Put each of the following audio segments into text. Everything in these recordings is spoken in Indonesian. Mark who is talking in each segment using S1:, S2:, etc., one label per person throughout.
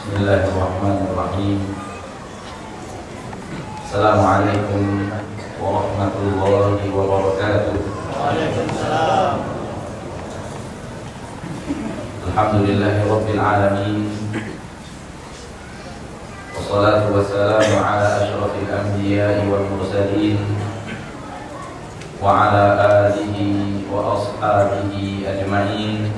S1: Bismillahirrahmanirrahim. Assalamualaikum warahmatullahi wabarakatuh.
S2: Waalaikumsalam.
S1: Alhamdulillahirabbil alamin. Wassalatu wassalamu ala asyrafil anbiya'i wal mursalin wa ala alihi wa ashabihi ajma'in.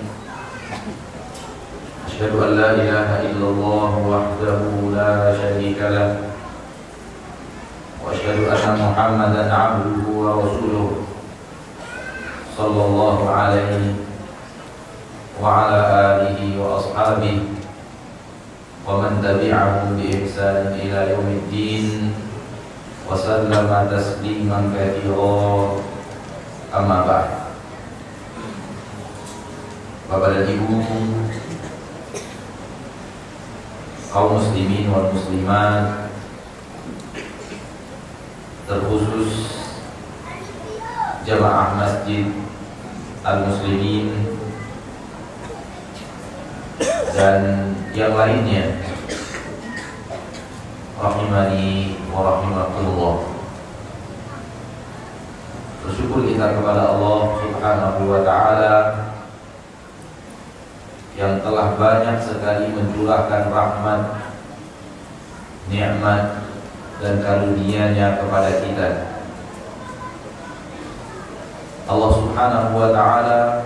S1: Asyhadu an la ilaha illallah wahdahu la syarika lah wa asyhadu anna Muhammadan 'abduhu wa rasuluh sallallahu alaihi wa ala alihi wa ashabihi wa man tabi'ahum bi ihsan ila yaumiddin wa sallama tasliman katsira. Amma ba'd. Bapak dan Ibu, kaum muslimin wal muslimat, terkhusus jamaah Masjid Al-Muslimin dan yang lainnya, rahimani wa rahimakumullah. Bersyukur kita kepada Allah Subhanahu wa ta'ala yang telah banyak sekali mencurahkan rahmat, nikmat dan karunia-Nya kepada kita. Allah Subhanahu wa ta'ala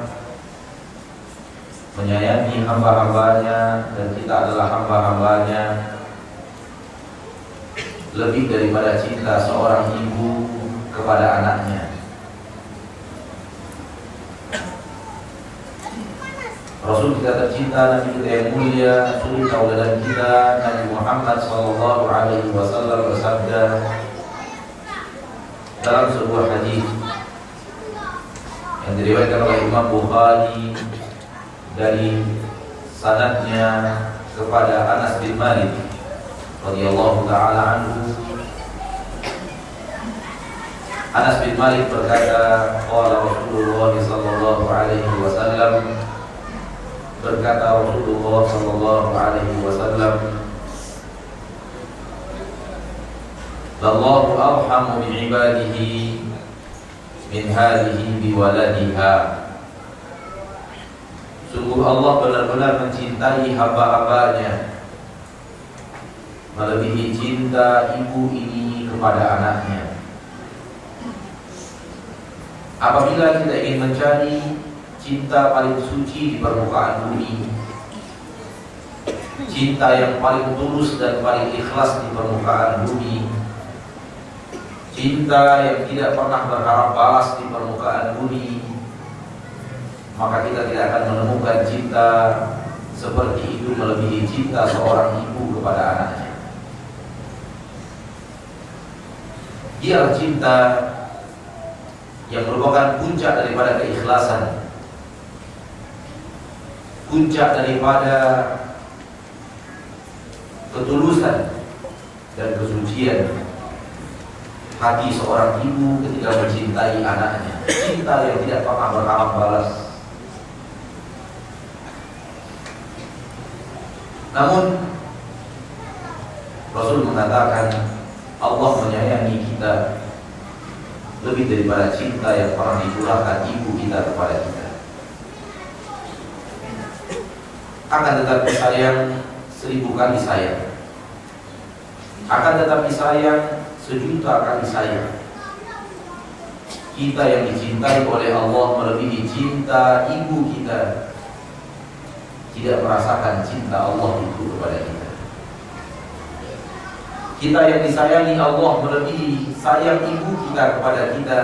S1: menyayangi hamba-hambanya dan kita adalah hamba-hambanya lebih daripada cinta seorang ibu kepada anaknya. Rasul kita tercinta, Nabi kita yang mulia, suri tauladan kita, Nabi Muhammad sallallahu alaihi wasallam bersabda dalam sebuah hadis yang diriwayatkan oleh Imam Bukhari dari sanadnya kepada Anas bin Malik radhiyallahu taala anhu. Anas bin Malik berkata, qala Rasulullah sallallahu alaihi wasallam, berkata Rasulullah sallallahu alaihi wasallam, "Allahu arhamu bi ibadihi min hadhihi bi waladiha." Sungguh Allah benar-benar mencintai hamba-hambanya melebihi cinta ibu ini kepada anaknya. Apabila kita ingin mencari cinta paling suci di permukaan bumi, cinta yang paling tulus dan paling ikhlas di permukaan bumi, cinta yang tidak pernah berharap balas di permukaan bumi, maka kita tidak akan menemukan cinta seperti itu melebihi cinta seorang ibu kepada anaknya. Dialah cinta yang merupakan puncak daripada keikhlasan, puncak daripada ketulusan dan kesucian hati seorang ibu ketika mencintai anaknya, cinta yang tidak pernah berharap balas. Namun Rasul mengatakan Allah menyayangi kita lebih daripada cinta yang pernah dicurahkan ibu kita kepada kita. Akan tetapi sayang 1000 kali sayang, akan tetapi sayang 1.000.000 kali sayang. Kita yang dicintai oleh Allah melebihi cinta ibu kita tidak merasakan cinta Allah itu kepada kita. Kita yang disayangi Allah melebihi sayang ibu kita kepada kita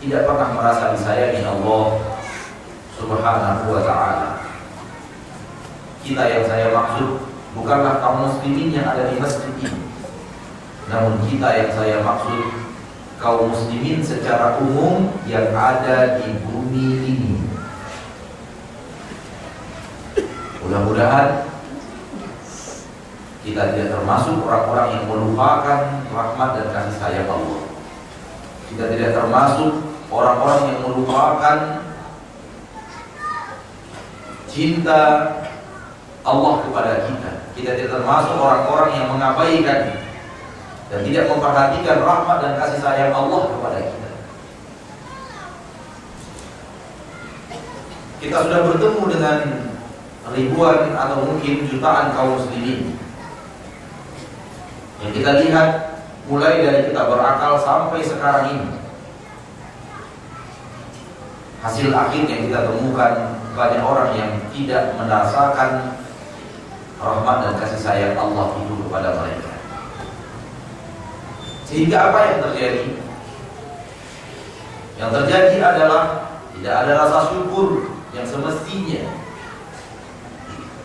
S1: tidak pernah merasa disayangi Allah Subhanahu wa ta'ala. Kita yang saya maksud bukanlah kaum muslimin yang ada di masjid ini, namun kita yang saya maksud kaum muslimin secara umum yang ada di bumi ini. Mudah-mudahan kita tidak termasuk orang-orang yang melupakan rahmat dan kasih sayang Allah. Kita tidak termasuk orang-orang yang melupakan cinta Allah kepada kita. Kita tidak termasuk orang-orang yang mengabaikan dan tidak memperhatikan rahmat dan kasih sayang Allah kepada kita. Kita sudah bertemu dengan ribuan atau mungkin jutaan kaum muslimin yang kita lihat mulai dari kita berakal sampai sekarang ini. Hasil akhir yang kita temukan, banyak orang yang tidak merasakan rahmat dan kasih sayang Allah itu kepada mereka. Sehingga apa yang terjadi? Yang terjadi adalah tidak ada rasa syukur yang semestinya,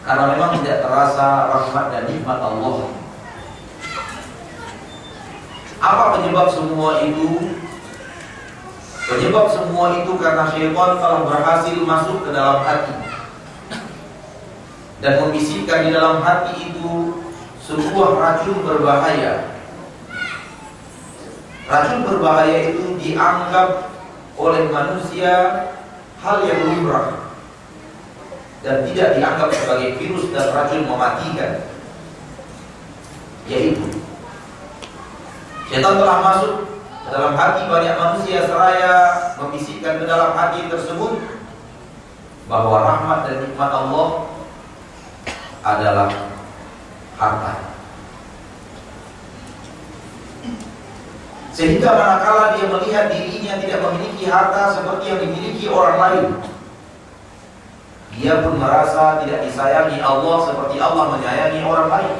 S1: karena memang tidak terasa rahmat dan nikmat Allah. Apa penyebab semua itu? Penyebab semua itu karena syaitan telah berhasil masuk ke dalam hati dan membisikkan di dalam hati itu sebuah racun berbahaya. Racun berbahaya itu dianggap oleh manusia hal yang lumrah dan tidak dianggap sebagai virus dan racun mematikan, yaitu syaitan telah masuk ke dalam hati banyak manusia seraya membisikkan ke dalam hati tersebut bahwa rahmat dan nikmat Allah adalah harta. Sehingga manakala dia melihat dirinya tidak memiliki harta seperti yang dimiliki orang lain, dia pun merasa tidak disayangi Allah seperti Allah menyayangi orang lain.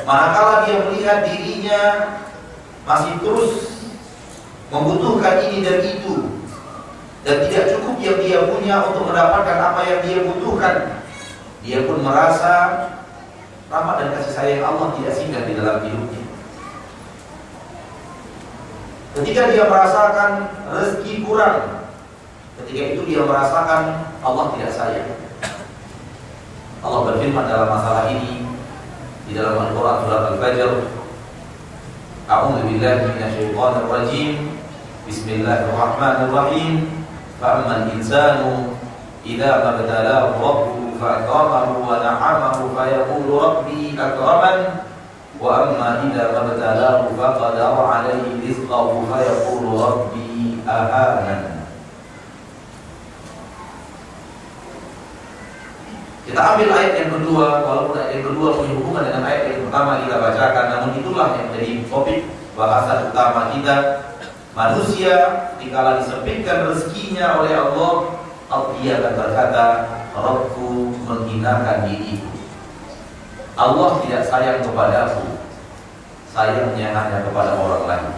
S1: Manakala dia melihat dirinya masih terus membutuhkan ini dan itu, dan tidak cukup yang dia punya untuk mendapatkan apa yang dia butuhkan, dia pun merasa rahmat dan kasih sayang Allah tidak singgah di dalam hidupnya. Ketika dia merasakan rezeki kurang, ketika itu dia merasakan Allah tidak sayang. Allah berfirman dalam masalah ini di dalam Al-Quran surat Al-Fajr, A'udzu billahi minasyaitonir rajim. Bismillahirrahmanirrahim. Fa'ammal insanu idza mabtalahu rabbuhu fa'akramahu wa na'amahu fayaqulu rabbi akraman wa amma idza mabtalahu faqadara 'alaihi rizqahu fayaqulu rabbi ahanan. Kita ambil ayat yang kedua, walaupun ayat yang kedua punya hubungan dengan ayat yang pertama kita bacakan, namun itulah yang menjadi topik bahasan utama kita. Manusia dikala disempitkan rezekinya oleh Allah, dia akan berkata, Rabbku menghinakan diriku. Allah tidak sayang kepadaku, sayangnya hanya kepada orang lain.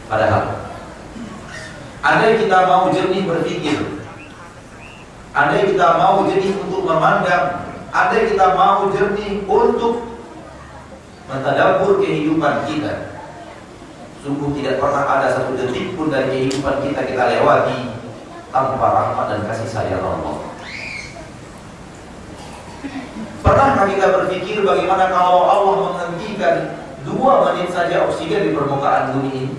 S1: Padahal andai kita mau jernih berpikir, andai kita mau jernih untuk memandang, andai kita mau jernih untuk mentadabbur kehidupan kita, sungguh tidak pernah ada satu detik pun dari kehidupan kita lewati tanpa rahmat dan kasih sayang Allah. Pernahkah kita berpikir bagaimana kalau Allah menghentikan 2 menit saja oksigen di permukaan bumi ini?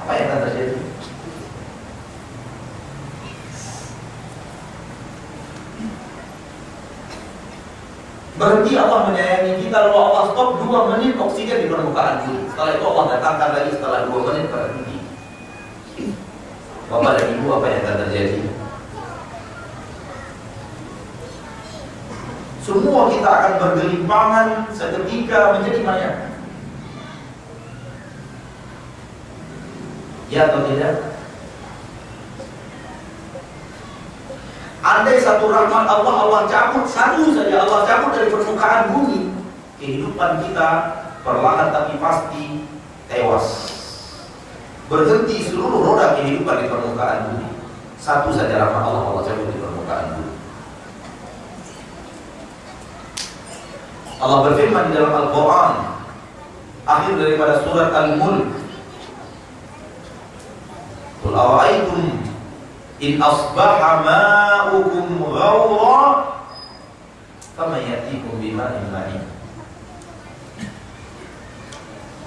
S1: Apa yang akan terjadi? Berhenti Allah menyayangi kita, lalu Allah stop 2 menit oksigen di permukaan bumi. Setelah itu Allah datangkan lagi setelah 2 menit berhenti. Bapak dan Ibu, apa yang akan terjadi? Semua kita akan bergelimpangan seketika menjadi mayat. Ya atau tidak? Andai satu rahmat Allah cabut, satu saja Allah cabut dari permukaan bumi, kehidupan kita perlahan tapi pasti tewas. Berhenti seluruh roda kehidupan di permukaan bumi. Satu saja rahmat Allah cabut di permukaan bumi. Allah berfirman di dalam Al-Quran, akhir daripada surat Al-Mulk, Qul ara'aytum in asbaha ma'ukum ghawra faman ya'tikum bima'in ma'in.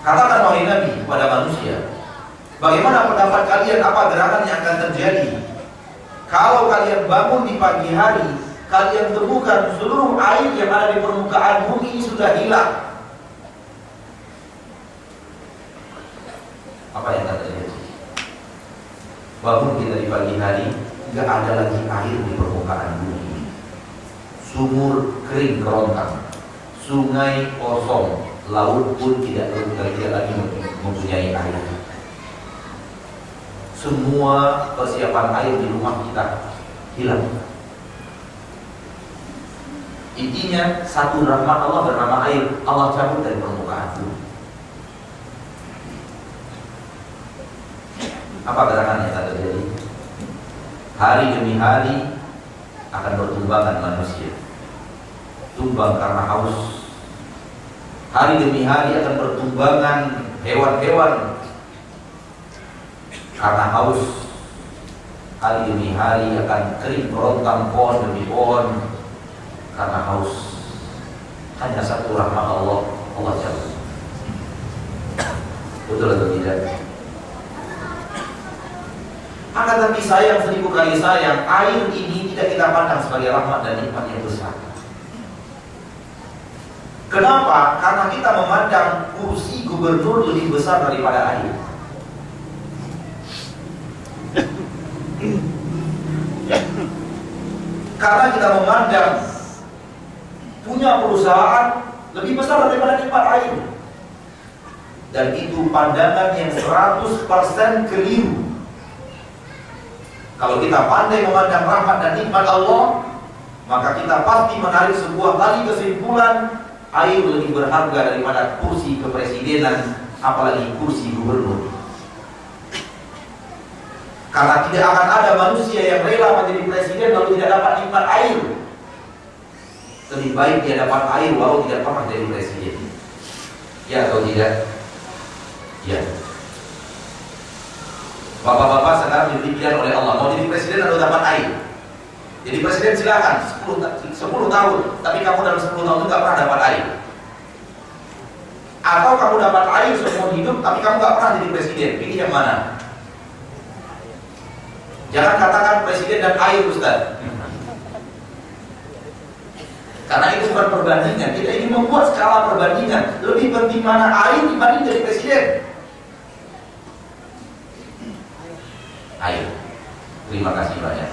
S1: Katakan wahai Nabi kepada manusia, bagaimana pendapat kalian, apa gerakan yang akan terjadi kalau kalian bangun di pagi hari, kalian temukan seluruh air yang ada di permukaan bumi ini sudah hilang. Apa yang akan terjadi? Bangun kita di pagi hari, tidak ada lagi air di permukaan bumi. Sumur kering kerontang, sungai kosong, laut pun tidak lagi mempunyai air. Semua persiapan air di rumah kita hilang. Intinya satu rahmat Allah bernama air, Allah cabut dari permukaan bumi. Apa gerakan yang akan terjadi? Hari demi hari akan bertumbangan manusia, tumbang karena haus. Hari demi hari akan bertumbangan hewan-hewan karena haus. Hari demi hari akan kering kerontang pohon demi pohon karena haus. Hanya satu rahmat Allah, Allah cabut. Betul atau tidak? Akan tapi sayang, 1000 kali sayang, air ini tidak kita pandang sebagai rahmat dan nikmat yang besar. Kenapa? Karena kita memandang kursi gubernur lebih besar daripada air. Karena kita memandang punya perusahaan lebih besar daripada nikmat air. Dan itu pandangan yang 100% keliru. Kalau kita pandai memandang rahmat dan nikmat Allah, maka kita pasti menarik sebuah tali kesimpulan, air lebih berharga daripada kursi kepresidenan, apalagi kursi gubernur. Karena tidak akan ada manusia yang rela menjadi presiden lalu tidak dapat nikmat air. Lebih baik dia dapat air walau tidak pernah jadi presiden. Ya atau tidak? Ya. Bapak-bapak sekarang diberi pilihan oleh Allah, mau jadi presiden atau dapat air? Jadi presiden silakan 10 tahun, tapi kamu dalam 10 tahun itu gak pernah dapat air. Atau kamu dapat air seumur hidup, tapi kamu gak pernah jadi presiden. Pilih yang mana? Jangan katakan presiden dan air, Ustaz. Karena itu bukan perbandingan. Kita ingin membuat skala perbandingan. Lebih penting mana air dibanding jadi presiden? Air. Terima kasih banyak.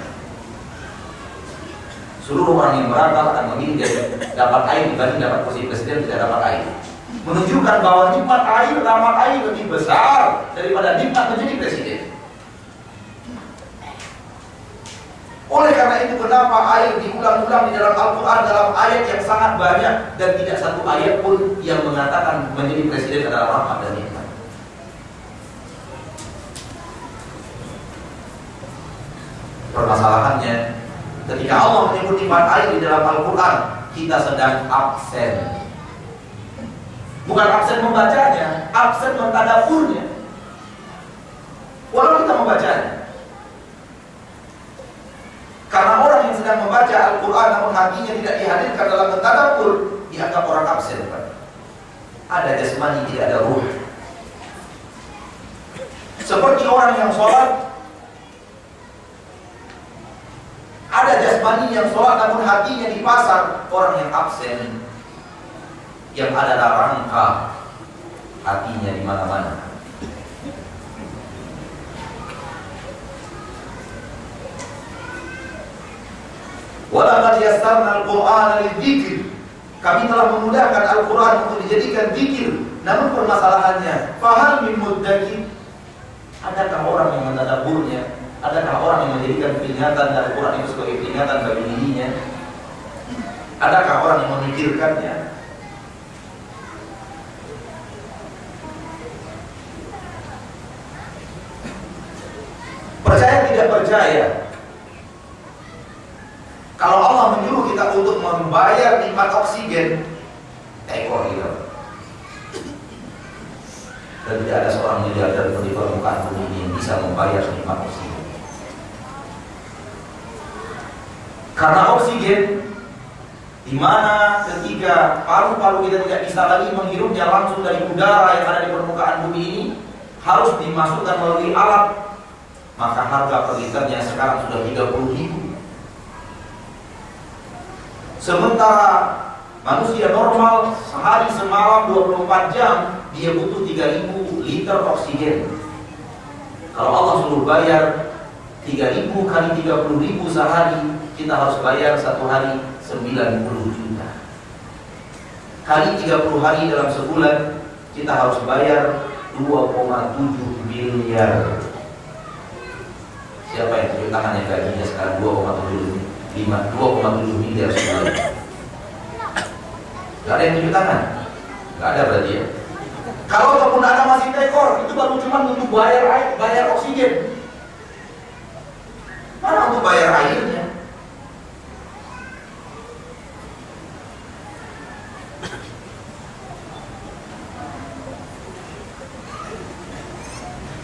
S1: Seluruh orang yang berakal akan memilih dapat air dibanding dapat kursi presiden tidak dapat air. Menunjukkan bahwa nikmat air, rahmat air lebih besar daripada nikmat menjadi presiden. Oleh karena itu kenapa air diulang-ulang di dalam Al-Quran dalam ayat yang sangat banyak dan tidak satu ayat pun yang mengatakan menjadi presiden adalah rahmat dan nikmat. Permasalahannya, ketika Allah menyebut nikmat air di dalam Al-Quran, kita sedang absen. Bukan absen membacanya, absen mentadaburnya. Walau kita membacanya. Karena orang yang sedang membaca Al-Quran namun hatinya tidak dihadirkan dalam mentadabur, dianggap orang absen. Ada jasmani, tidak ada ruh. Seperti orang yang sholat, ada jasmani yang sholat namun hatinya di pasar, orang yang absen, yang ada rangka, hatinya di mana-mana. Walaqad yassarna al-Qur'ana lidzikr. Kami telah memudahkan Al-Quran untuk dijadikan zikir. Namun permasalahannya, fahal min muddakir? Adakah orang yang mentadabburnya? Adakah orang yang menjadikan peringatan Al-Quran itu sebagai peringatan bagi dirinya? Adakah orang yang memikirkannya? Percaya tidak percaya, kalau Allah menyuruh kita untuk membayar nikmat oksigen, ekor kita. Dan tidak ada seorang miliarder di permukaan bumi ini yang bisa membayar nikmat oksigen. Karena oksigen di mana ketika paru-paru kita tidak bisa lagi menghirupnya langsung dari udara yang ada di permukaan bumi ini, harus dimasukkan melalui alat, maka harga per liternya sekarang sudah 30.000. Sementara manusia normal sehari semalam 24 jam dia butuh 3.000 liter oksigen. Kalau Allah suruh bayar 3.000 kali 30.000 sehari, kita harus bayar satu hari 90 juta. Kali 30 hari dalam sebulan, kita harus bayar 2,7 miliar. Siapa yang tunjuk tangannya gajinya sekarang 2,7 miliar sebulan? Gak ada yang tunjuk tangan? Gak ada berarti ya. Kalau ataupun ada masih tekor, itu baru cuma untuk bayar oksigen. Mana untuk bayar airnya?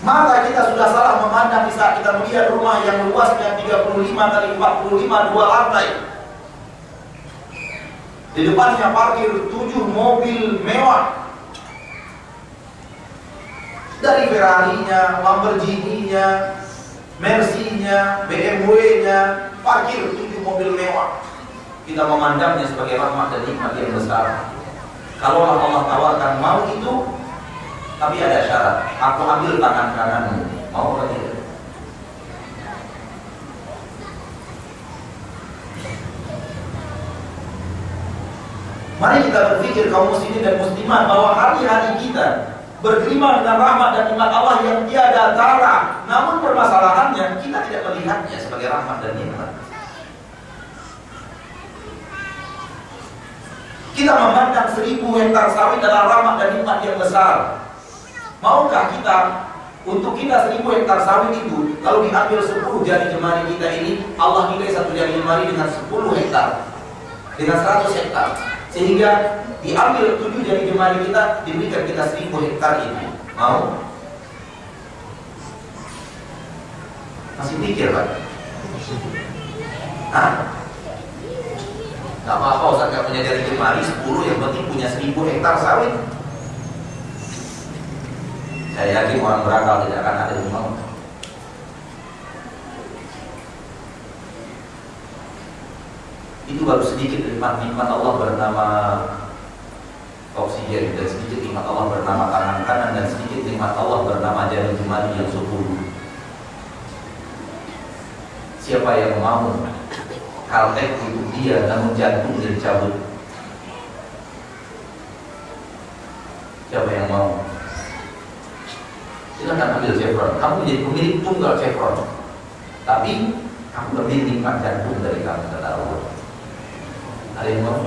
S1: Maka kita sudah salah memandang di saat kita melihat rumah yang luasnya 35 kali 45 dua lantai. Di depannya parkir 7 mobil mewah. Dari Ferrari-nya, Lamborghini-nya, Mercy-nya, BMW-nya, parkir 7 mobil mewah. Kita memandangnya sebagai rahmat dan nikmat yang besar. Kalau Allah tawarkan mau itu, tapi ada syarat, aku ambil tangan kananmu, mau atau tidak? Mari kita berpikir kaum muslimin dan muslimat bahwa hari-hari kita bergelimang dengan rahmat dan nikmat Allah yang tiada tara. Namun permasalahannya kita tidak melihatnya sebagai rahmat dan nikmat. Kita memandang 1000 hektar sawit adalah rahmat dan nikmat yang besar. Maukah kita untuk kita 1000 hektar sawit itu, kalau diambil 10 jari jemari kita ini, Allah nilai 1 jari jemari dengan 10 hektar, dengan 100 hektar, sehingga diambil 7 jari jemari kita, diberikan kita 1000 hektar itu. Mau? Masih pikir Pak? Hah? Gak apa-apa Ustaz gak punya jari jemari 10, yang penting punya 1000 hektar sawit. Saya yakin orang berakal tidak akan ada yang mau. Itu baru sedikit nikmat Allah bernama oksigen, dan sedikit nikmat Allah bernama tangan kanan, dan sedikit nikmat Allah bernama jari jemari yang 10. Siapa yang mau kaltek untuk dia namun jantung dia dicabut? Siapa yang mau? Silahkan ambil Chevron. Kamu menjadi pemilik tunggal Chevron, tapi kamu lebih nikmat jantung dari kamu, kata Allah. Ada yang mau?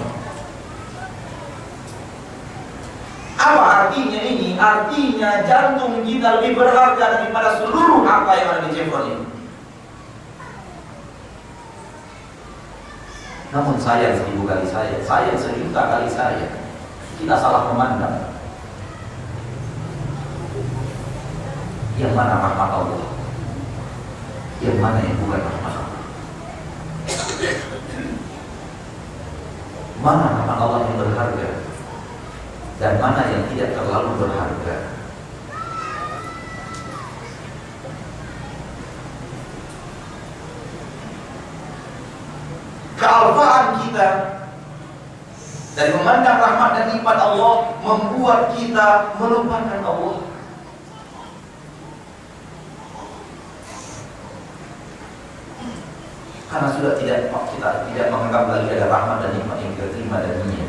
S1: Apa artinya ini? Artinya jantung kita lebih berharga daripada seluruh harta yang ada di Chevron ini. Namun sayang 1000 kali sayang 1.000.000 kali sayang. Kita salah memandang. Yang mana rahmat Allah? Yang mana yang bukan rahmat Allah? Mana rahmat Allah yang berharga? Dan mana yang tidak terlalu berharga? Kealfaan kita dari memandang rahmat dan nikmat Allah membuat kita melupakan Allah. Karena sudah kita tidak menganggap lagi ada rahmat dan nikmat yang kita terima darinya,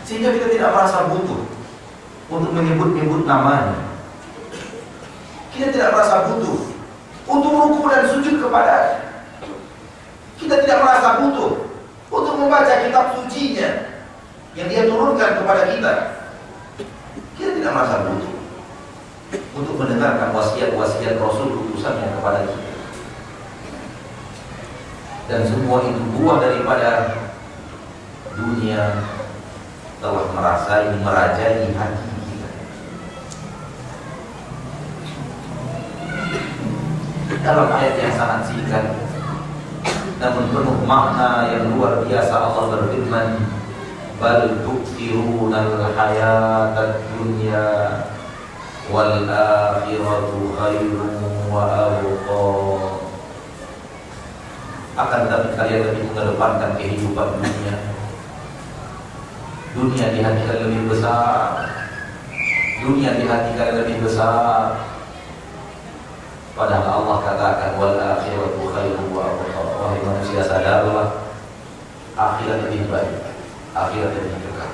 S1: sehingga kita tidak merasa butuh untuk menyebut-nyebut namanya. Kita tidak merasa butuh untuk ruku dan sujud kepada. Kita tidak merasa butuh untuk membaca kitab sucinya yang Dia turunkan kepada kita. Kita tidak merasa butuh untuk mendengarkan wasiat-wasiat Rasul utusannya kepada kita. Dan semua itu buah daripada dunia telah merajai hati kita. Dalam ayat yang sangat singkat namun penuh makna yang luar biasa. Allah berfirman, bal tu'thirunal hayatad dunya wal akhiratu khairun wa abqa. Akan tetapi kalian lebih mengedepankan kehidupan dunia. Dunia di hati kalian lebih besar. Dunia di hati kalian lebih besar. Padahal Allah katakan wal akhiratu khairun wa abqa. Wahai manusia, sadarlah, akhirat lebih baik, akhirat lebih kekal.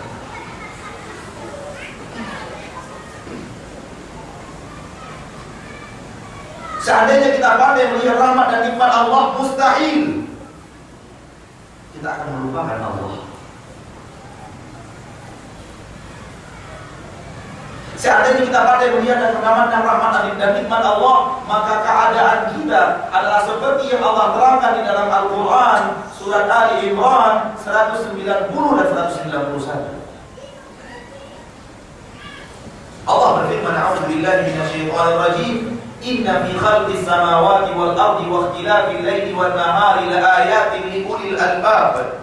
S1: Seandainya kita pandai melihat rahmat dan nikmat Allah, mustahil kita akan melupakan Allah. Seandainya kita pandai melihat dan mengamankan rahmat dan nikmat Allah, maka keadaan kita adalah seperti yang Allah terangkan di dalam Al-Quran, surat Ali Imran 190 dan 191. Allah berfirman, a'udzubillahi minasyaitonir rajim, inna fi khalqis samawati wal ardi wa ikhtilafil laili wan nahari laayatin liulil albab.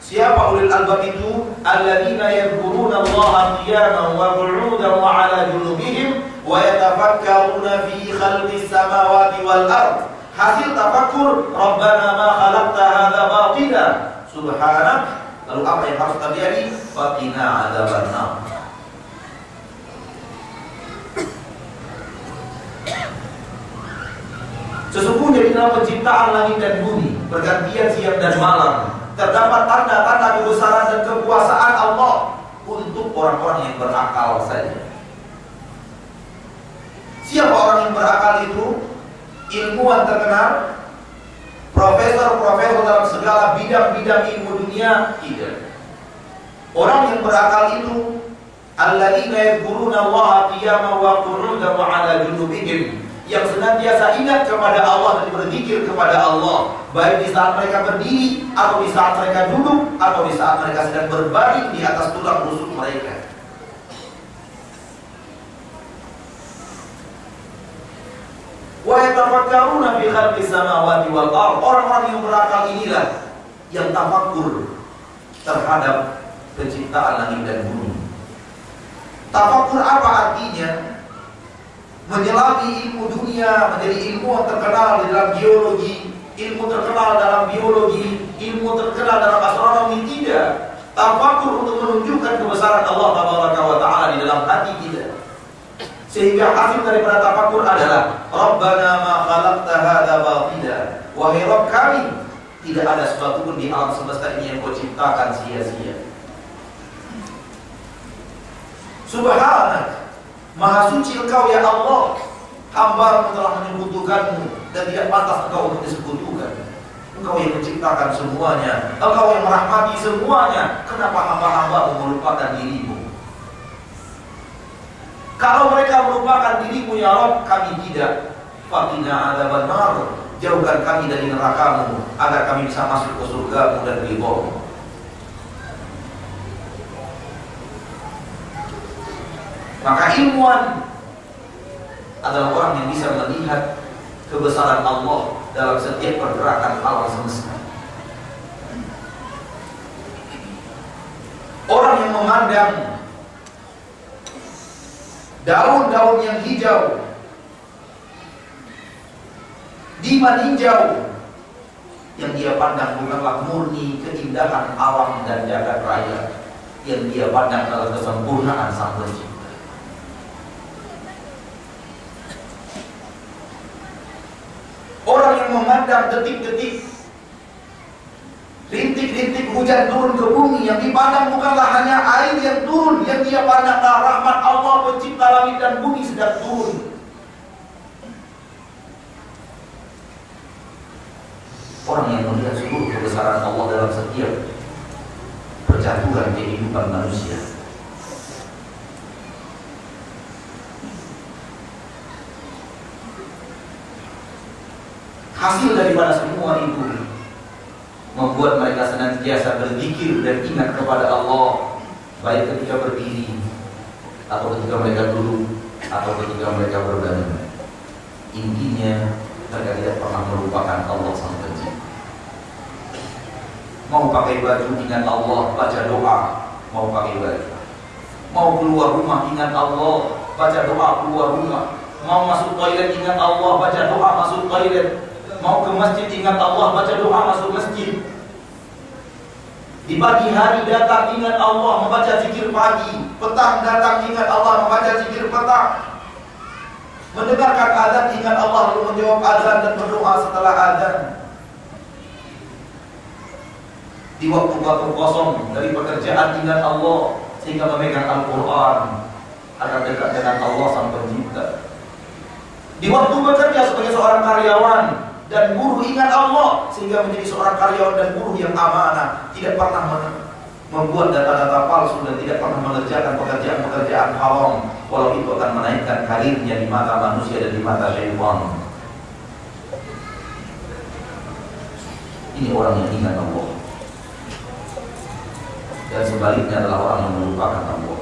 S1: Siapa ulil albab itu? Alladzina yadhkuruna Allaha qiyaman wa qu'udan wa 'ala junubihim wa yatafakkaruna fi khalqis samawati wal ard. Hasil tafakkur, Rabbana ma khalaqta hadza batila subhanak. Lalu apa yang harus terjadi? Faqina 'adzabannar. Sesungguhnya di dalam penciptaan langit dan bumi, pergantian siang dan malam, terdapat tanda-tanda kebesaran dan kekuasaan Allah untuk orang-orang yang berakal saja. Siapa orang yang berakal itu? Ilmuwan terkenal, profesor-profesor dalam segala bidang-bidang ilmu dunia? Tidak. Orang yang berakal itu alladzina yadhkuruna Allaha qiyaman wa qu'udan wa 'ala junubihim, yang senantiasa ingat kepada Allah dan berzikir kepada Allah, baik di saat mereka berdiri, atau di saat mereka duduk, atau di saat mereka sedang berbaring di atas tulang rusuk mereka. Wa yatafakkaruna fi khalqis samawati wal ard. Orang-orang yang berakal inilah yang tafakkur terhadap penciptaan langit dan bumi. Tafakkur apa artinya? Menyelami ilmu dunia, menjadi ilmu terkenal di dalam geologi, ilmu terkenal dalam biologi, ilmu terkenal dalam astronomi. Tidak. Tafakkur untuk menunjukkan kebesaran Allah Taala di dalam hati kita. Sehingga hasil daripada tafakkur adalah Rabbana ma khalaqta hadza batila. Wahai Rabb kami, tidak ada sesuatu pun di alam semesta ini yang Kau ciptakan sia-sia. Subhanak, Maha suci Engkau ya Allah, hamba-Mu telah menyekutukanmu dan tidak pantas Engkau untuk disekutukan. Engkau yang menciptakan semuanya, Engkau yang merahmati semuanya. Kenapa hamba-hamba-Mu melupakan diri-Mu? Kalau mereka melupakan diri-Mu ya Rabb, kami tidak. Faqina adzabannar, jauhkan kami dari neraka-Mu agar kami bisa masuk ke surga-Mu dan ridha-Mu. Maka ilmuwan adalah orang yang bisa melihat kebesaran Allah dalam setiap pergerakan alam semesta. Orang yang memandang daun-daun yang hijau di meninjau, yang dia pandang bukanlah murni keindahan alam dan jagat raya, yang dia pandang adalah kesempurnaan Sang Pencipta. Orang yang memandang detik-detik, rintik-rintik hujan turun ke bumi, yang dipandang bukanlah hanya air yang turun, yang dia pandanglah rahmat Allah Pencipta langit dan bumi sedang turun. Orang yang melihat seluruh kebesaran Allah dalam setiap percaturan kehidupan manusia. Hasil daripada semua itu membuat mereka senantiasa berzikir dan ingat kepada Allah, baik ketika berdiri, atau ketika mereka duduk, atau ketika mereka berbaring. Intinya mereka tidak pernah melupakan Allah Sang Pencipta. Mau pakai baju ingat Allah, baca doa. Mau pakai baju. Mau keluar rumah ingat Allah, baca doa keluar rumah. Mau masuk toilet ingat Allah, baca doa masuk toilet. Mau ke masjid ingat Allah, baca doa masuk masjid. Di pagi hari datang ingat Allah, membaca zikir pagi. Petang datang ingat Allah, membaca zikir petang. Mendengarkan azan ingat Allah, lalu menjawab azan dan berdoa setelah azan. Di waktu-waktu kosong dari pekerjaan ingat Allah, sehingga memegang Al-Quran agar dekat dengan Allah Sang Pencipta. Di waktu bekerja sebagai seorang karyawan dan buruh ingat Allah, sehingga menjadi seorang karyawan dan buruh yang amanah, tidak pernah membuat data-data palsu dan tidak pernah mengerjakan pekerjaan-pekerjaan haram, walau itu akan menaikkan karirnya di mata manusia dan di mata syaitan. Ini orang yang ingat Allah. Dan sebaliknya adalah orang yang melupakan Allah.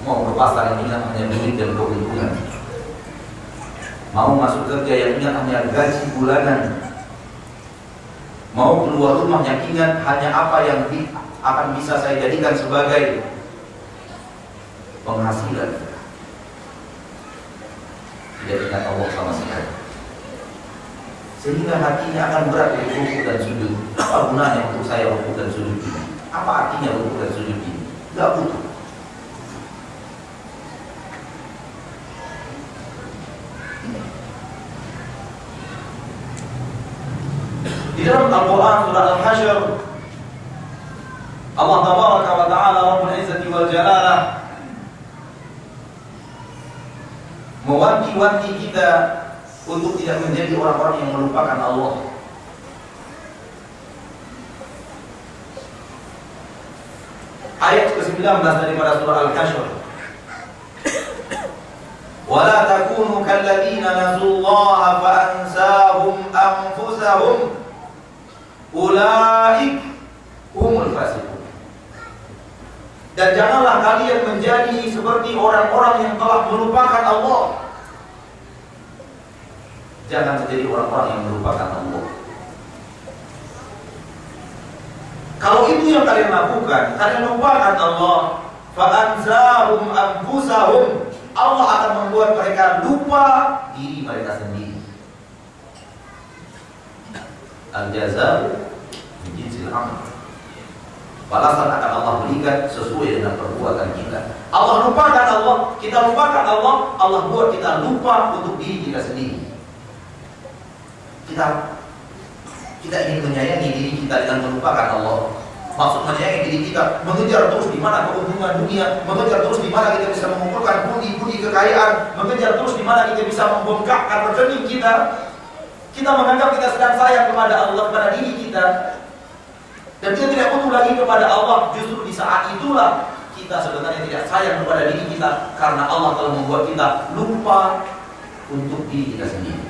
S1: Mau ke pasar yang ingat hanya duit dan keuntungan. Mau masuk kerja yang ingat hanya gaji bulanan. Mau keluar rumah yang ingat hanya apa yang akan bisa saya jadikan sebagai penghasilan. Tidak ingat Allah sama sekali. Sehingga hatinya akan berat untuk rukuk dan sujud. Apa gunanya untuk saya rukuk dan sujud ini? Apa artinya rukuk dan sujud ini? Tidak butuh. Di dalam Al-Quran surah Al-Hasyr, Allah Tabaraka wa Ta'ala Rabbul Izzati wal Jalalah mewanti-wanti kita untuk tidak menjadi orang-orang yang melupakan Allah. Ayat ke-19 daripada surah Al-Hasyr. وَلَا تَكُونُوا كَالَّذِينَ نَسُوا اللَّهَ فَأَنْسَاهُمْ أَنفُسَهُمْ أُولَئِكَ هُمُ الْفَاسِقُونَ. Dan janganlah kalian menjadi seperti orang-orang yang telah melupakan Allah. Jangan menjadi orang-orang yang melupakan Allah. Kalau itu yang kalian lakukan, kalian lupakan Allah, فَأَنْسَاهُمْ أَنفُسَهُمْ, Allah akan membuat mereka lupa diri mereka sendiri. Al-jazaa min jinsil amal. Balasan akan Allah berikan sesuai dengan perbuatan kita. Allah lupakan Allah, kita lupakan Allah, Allah buat kita lupa untuk diri kita sendiri. Kita ingin menyayangi diri kita dengan melupakan Allah. Maksud menyayangi diri kita, mengejar terus di mana keuntungan dunia, mengejar terus di mana kita bisa mengumpulkan budi kekayaan, mengejar terus di mana kita bisa membengkakkan rekening kita. Kita menganggap kita sedang sayang kepada Allah, kepada diri kita, dan kita tidak butuh lagi kepada Allah. Justru di saat itulah kita sebenarnya tidak sayang kepada diri kita, karena Allah telah membuat kita lupa untuk diri kita sendiri.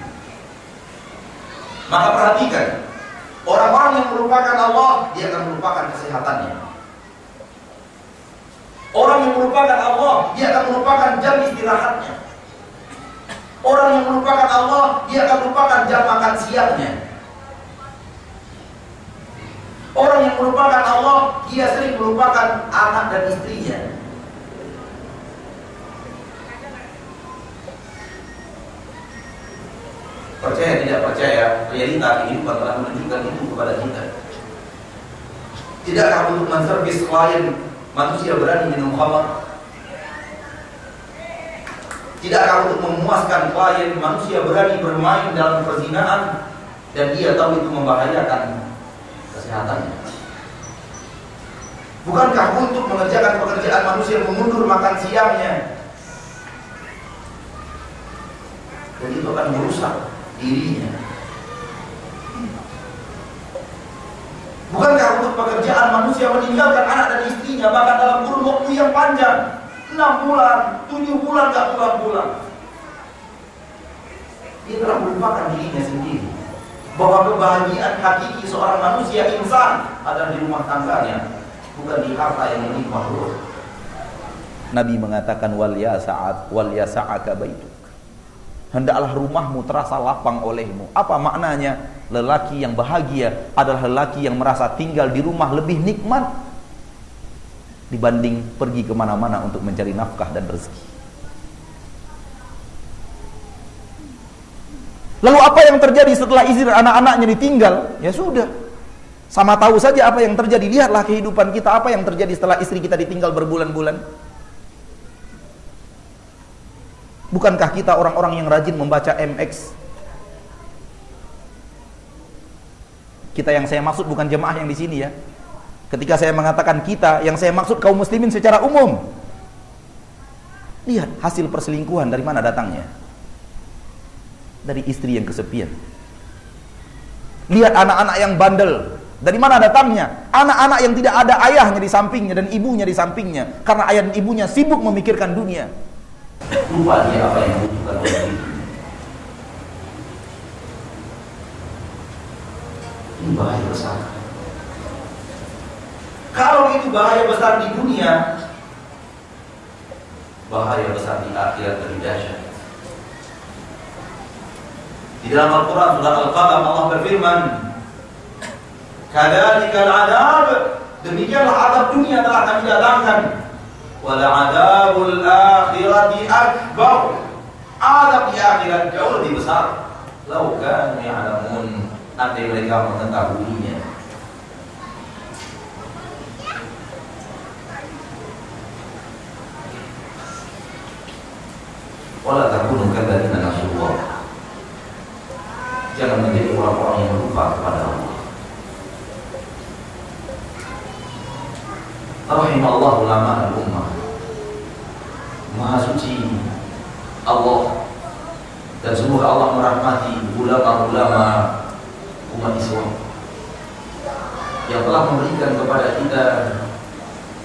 S1: Maka perhatikan, orang-orang yang melupakan Allah, dia akan melupakan kesehatannya. Orang yang melupakan Allah, dia akan melupakan jam istirahatnya. Orang yang melupakan Allah, dia akan melupakan jam makan siangnya. Orang yang melupakan Allah, dia sering melupakan anak dan istrinya. Percaya tidak percaya, realita kehidupan telah menunjukkan itu kepada kita. Tidakkah untuk menservis klien manusia berani minum khamar? Tidakkah untuk memuaskan klien manusia berani bermain dalam perzinaan dan dia tahu itu membahayakan kesehatannya? Bukankah untuk mengerjakan pekerjaan manusia mengundur makan siangnya? Dan itu akan merusak dirinya. Bukankah untuk pekerjaan manusia meninggalkan anak dan istrinya bahkan dalam kurun waktu yang panjang, 6 bulan, 7 bulan gak pulang-pulang? Dia telah melupakan dirinya sendiri, bahwa kebahagiaan hakiki seorang manusia insan adalah di rumah tangganya, bukan di harta yang milik makhluk. Nabi mengatakan wal yasa'aka baituk.
S3: hendaklah rumahmu terasa lapang olehmu. Apa maknanya? Lelaki yang bahagia adalah lelaki yang merasa tinggal di rumah lebih nikmat dibanding pergi kemana-mana untuk mencari nafkah dan rezeki. Lalu apa yang terjadi setelah istri dan anak-anaknya ditinggal? Ya sudah, sama tahu saja apa yang terjadi. Lihatlah kehidupan kita, apa yang terjadi setelah istri kita ditinggal berbulan-bulan. Bukankah kita orang-orang yang rajin membaca MX? Kita yang saya maksud bukan jemaah yang di sini ya. Ketika saya mengatakan kita, yang saya maksud kaum muslimin secara umum. Lihat hasil perselingkuhan dari mana datangnya? Dari istri yang kesepian. Lihat anak-anak yang bandel, dari mana datangnya? Anak-anak yang tidak ada ayahnya di sampingnya dan ibunya di sampingnya, karena ayah dan ibunya sibuk memikirkan dunia.
S1: Lupa dia apa yang dibutuhkan oleh dirinya. Ini bahaya besar. Kalau itu bahaya besar di dunia, bahaya besar di akhirat lebih dahsyat. Di dalam Al-Quran surah Al-Qalam Allah berfirman, "Kadzalikal 'adzab", demikianlah azab dunia telah kami datangkan. "Wala 'adzabul akhirati akbar", azab di akhirat jauh lebih besar. "Lau kanu ya'lamun", andai mereka mengetahuinya. "Wala takunu kadzalika nasullah", jangan menjadi orang-orang yang lupa kepada Allah. Rahimallahu ulama al-ummah. Maha suci Allah, dan semoga Allah merahmati ulama-ulama umat Islam yang telah memberikan kepada kita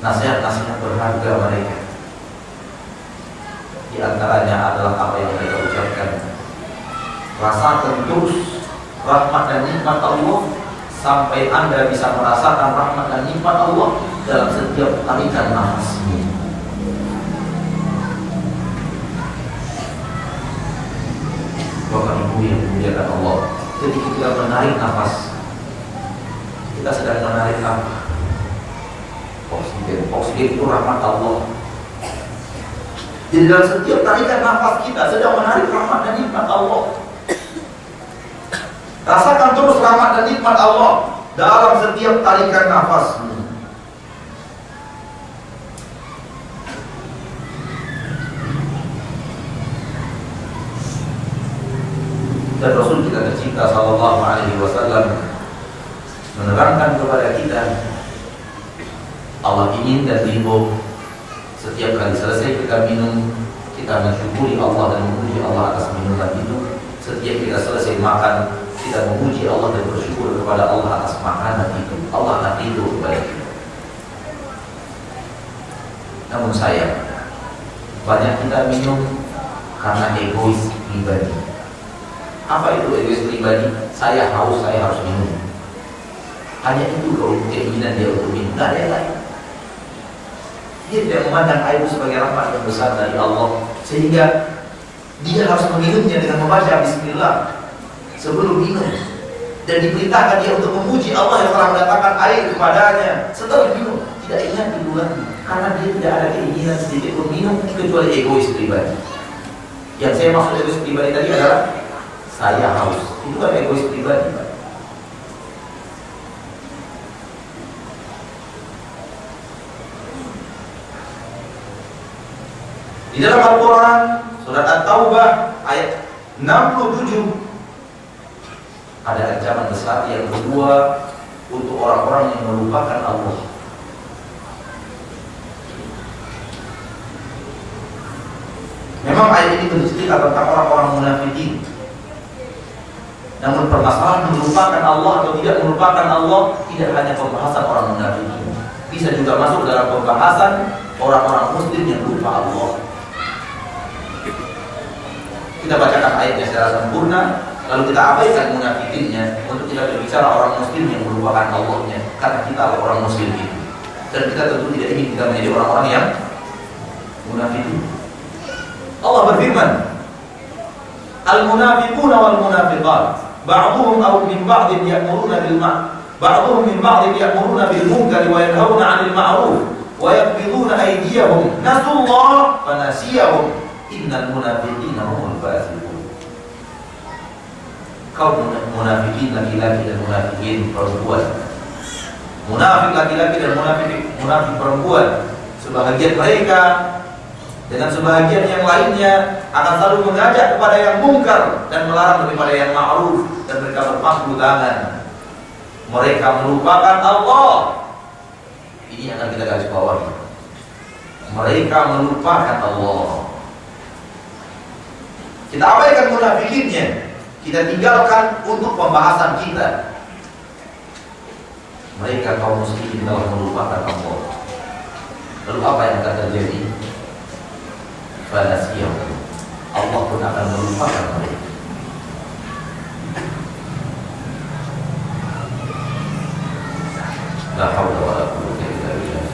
S1: nasihat-nasihat berharga mereka. Di antaranya adalah apa yang mereka ucapkan: rasakan terus rahmat dan nikmat Allah sampai Anda bisa merasakan rahmat dan nikmat Allah dalam setiap tarikan nafasmu. Bapak Ibu yang dimuliakan Allah, ketika kita menarik nafas, kita sedang menarik apa? Oksigen. Oksigen itu rahmat Allah. Jadi dalam setiap tarikan nafas kita sedang menarik rahmat dan nikmat Allah. Rasakan terus rahmat dan nikmat Allah dalam setiap tarikan nafasmu. Dan Rasul kita tercinta sallallahu alaihi wasallam menerangkan kepada kita, Allah ingin dan ridho setiap kali selesai kita minum, kita mensyukuri Allah dan memuji Allah atas minuman itu. Setiap kita selesai makan, kita memuji Allah dan bersyukur kepada Allah atas makanan itu. Allah akan ridho kepada kita. Namun sayang, banyak kita minum karena egois pribadi. Apa itu egois pribadi? Saya haus, saya harus minum. Hanya itu kalau keinginan dia untuk minum, tidak ada yang lain. Dia tidak memandang air itu sebagai rahmat yang besar dari Allah, sehingga dia harus meminumnya dengan membaca Bismillah sebelum minum, dan diperintahkan dia untuk memuji Allah yang telah mendatangkan air kepadanya setelah minum. Tidak ingat itu lagi, karena dia tidak ada keinginan sedikit pun minum kecuali egois pribadi. Yang saya maksud egois pribadi tadi adalah saya haus. Itu kan egois pribadi, Pak. Di dalam Al-Quran surat At-Taubah ayat 67 ada ancaman besar yang kedua untuk orang-orang yang melupakan Allah. Memang ayat ini bercerita tentang orang-orang munafikin. Namun permasalahan melupakan Allah atau tidak melupakan Allah tidak hanya pembahasan orang munafikin, bisa juga masuk dalam pembahasan orang-orang muslim yang lupa Allah. Kita bacakan ayatnya secara sempurna, lalu kita abaikan munafikinnya untuk kita berbicara orang muslim yang melupakan Allahnya, karena kita adalah orang muslim itu, dan kita tentu tidak ingin kita menjadi orang-orang yang munafik. Allah berfirman, Al-munafiquna wal munafiqat ba'dhum aw min ba'din ya'muruna bil ma'ruf ba'dhum min ba'din ya'muruna bil munkari wa yanhauna 'anil ma'ruf wa yaqbiduna aydiyahum nasullah fa nasiyahum innal munafiqina humul fasiqun. Kaum munafikin laki-laki dan munafikin perempuan, munafik laki-laki dan munafik perempuan, sebahagian mereka dengan sebahagian yang lainnya akan selalu mengajak kepada yang mungkar dan melarang daripada yang ma'ruf, dan mereka berpangku tangan. Mereka melupakan Allah. Ini akan kita garis bawahi. Mereka melupakan Allah. Kita abaikan munafikinnya, kita tinggalkan untuk pembahasan kita. Mereka kaum muslimin telah melupakan Allah. Lalu apa yang akan terjadi? Fanasiyahum, Allah pun akan melupakan mereka. La haula wala quwwata illa billah.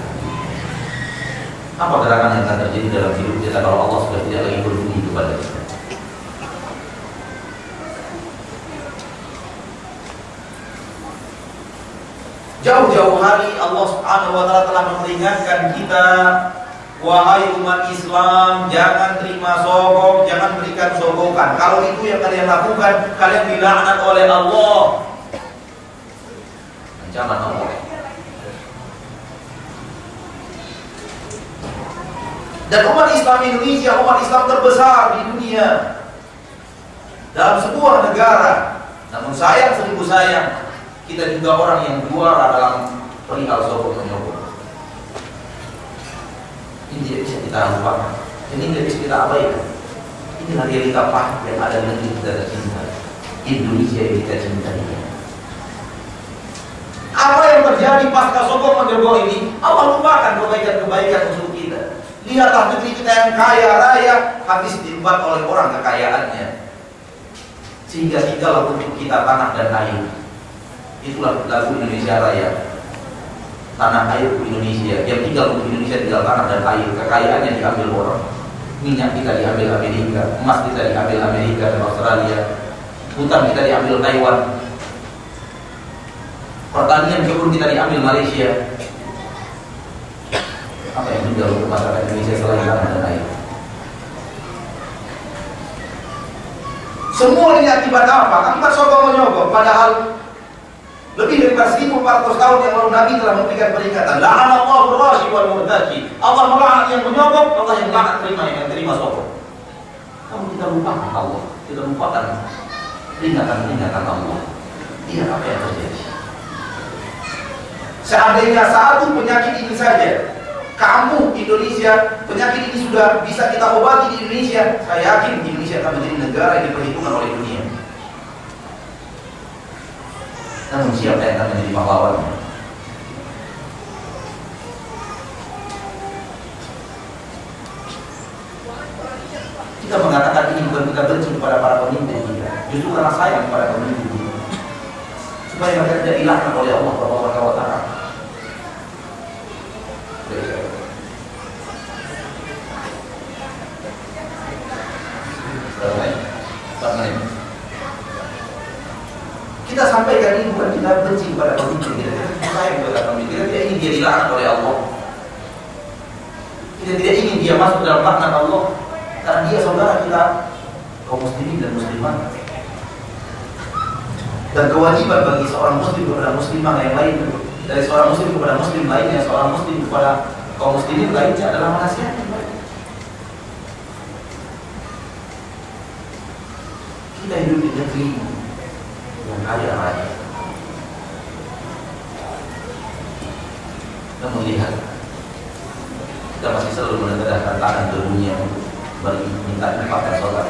S1: Apa gerangan yang akan terjadi dalam hidup kita kalau Allah sudah tidak lagi berbunyi kepada kita? Jauh-jauh hari Allah Subhanahu wa taala telah memperingatkan kita, wahai umat Islam, jangan terima sogok, jangan berikan sogokan. Kalau itu yang kalian lakukan, kalian dilaknat oleh Allah. Ancaman Allah. Dan umat Islam Indonesia, umat Islam terbesar di dunia, dalam sebuah negara. Namun sayang seribu sayang, kita juga orang yang juara dalam perihal sogok menyogok. Ini tidak bisa kita lupakan, ini tidak bisa kita abaikan. Inilah realita pahit yang ada di negeri kita tercinta, Indonesia yang kita cintai. Apa yang terjadi pasca sogok menyogok ini? Allah lupakan kebaikan-kebaikan untuk kita. Lihatlah negeri kita yang kaya raya, habis diembat oleh orang kekayaannya, sehingga tinggal untuk kita tanah dan air. Itulah lagu Indonesia Raya. Tanah airku Indonesia, yang tinggal untuk Indonesia tinggal tanah dan air. Kekayaannya diambil orang. Minyak kita diambil Amerika, emas kita diambil Amerika dan Australia, hutan kita diambil Taiwan, pertanian kebun kita diambil Malaysia. Apa yang tinggal untuk masyarakat Indonesia selain tanah dan air? Semua ini akibat apa? Akibat sogok menyogok. Padahal lebih dari 1400 tahun yang lalu Nabi telah memberikan peringatan. La'anallahu ar-rashi wal murtaji. Allah melaknat yang menyogok, Allah yang melaknat yang terima sogok. Kalau kita lupakan Allah, kita lupakan peringatan-peringatan Allah, lihat apa yang terjadi. Seandainya satu penyakit ini saja, kamu Indonesia, penyakit ini sudah bisa kita obati di Indonesia, saya yakin Indonesia akan menjadi negara yang diperhitungkan oleh dunia. Namun siapa yang akan menjadi pahlawannya? Kita mengatakan ini bukan kita benci kepada para pemimpin kita, justru karena sayang kepada pemimpin kita, supaya mereka tidak dilaknat oleh Allah Subhanahu wa taala. Kita sampaikan ini bukan kita benci kepada pemimpin kita, kita sayang kepada pemimpin kita, tidak ingin dia dilaknat oleh Allah, kita tidak ingin dia masuk dalam laknat Allah, karena dia saudara kita, kaum muslimin dan muslimat. Dan kewajiban bagi seorang muslim kepada muslimah yang lain, dari seorang muslim kepada muslim lainnya, seorang muslim kepada kaum muslimin lainnya adalah menasihati mereka. Kita hidup di negeri yang kaya raya, namun lihat, kita masih selalu menegakkan tangan ke dunia untuk minta infak dan sholat.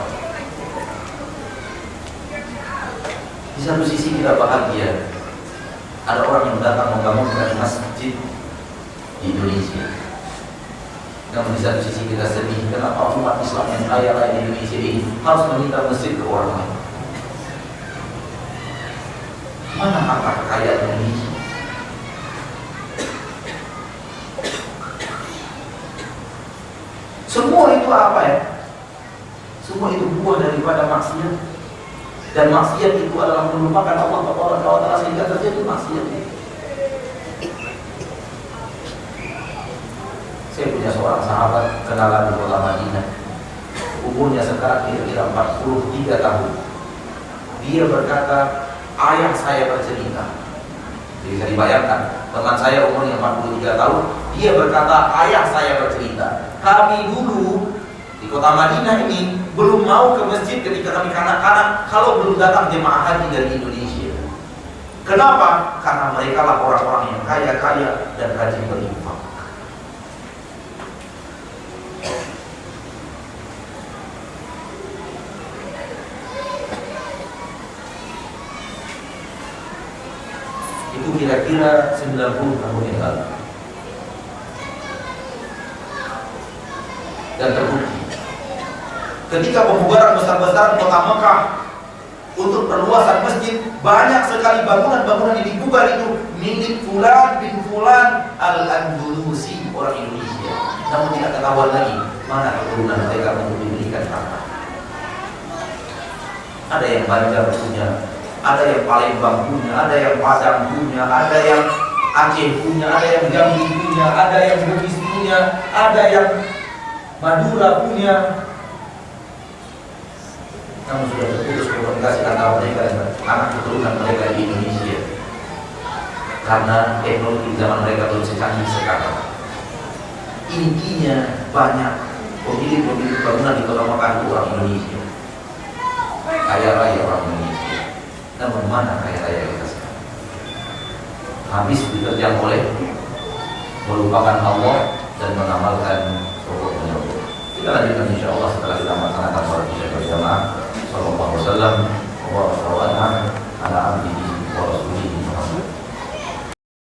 S1: Di satu sisi kita bahagia, ada orang yang datang membangunkan masjid di Indonesia. Namun di satu sisi kita sedih, kenapa umat Islam yang kaya raya di Indonesia ini harus meminta masjid ke orang lain? Mana harta kekayaan Indonesia? Semua itu apa ya? Semua itu buah daripada maksiat. Dan maksiat itu adalah melupakan Allah Taala sehingga terjadi maksiat. Saya punya seorang sahabat kenalan di kota Madinah. Umurnya sekarang kira-kira 43 tahun. Dia berkata, ayah saya bercerita. Jadi bisa dibayangkan, teman saya umurnya 43 tahun, dia berkata, ayah saya bercerita, kami dulu di kota Madinah ini belum mau ke masjid ketika kami kanak-kanak kalau belum datang jemaah haji dari Indonesia. Kenapa? Karena mereka lah orang-orang yang kaya-kaya dan rajin berinfak. Itu kira-kira 90 tahun yang lalu. Dan terbukti ketika pembubaran besar-besaran kota Mekah untuk perluasan masjid, banyak sekali bangunan-bangunan yang dibubar itu milik Fulan bin Fulan Al-Andalusi, orang Indonesia. Namun tidak ketahuan lagi mana keturunan mereka untuk diberikan harta. Ada yang Banjar punya, ada yang Palembang punya, ada yang Padang punya, ada yang Aceh punya, ada yang Jambi punya, ada yang Bugis punya, ada yang Madura punya. Namun sudah terputus komunikasi antara mereka dan anak keturunan mereka di Indonesia karena teknologi zaman mereka belum secanggih sekarang. Intinya banyak pemilik bangunan di kota Mekah itu orang Indonesia, kaya raya orang Indonesia. Namun mana kaya raya kita sekarang? Habis diterjang oleh melupakan Allah dan mengamalkan pokoknya. Kita lanjutkan insya Allah setelah kita melaksanakan sholat isya berjamaah. Sallallahu alaihi wasallam.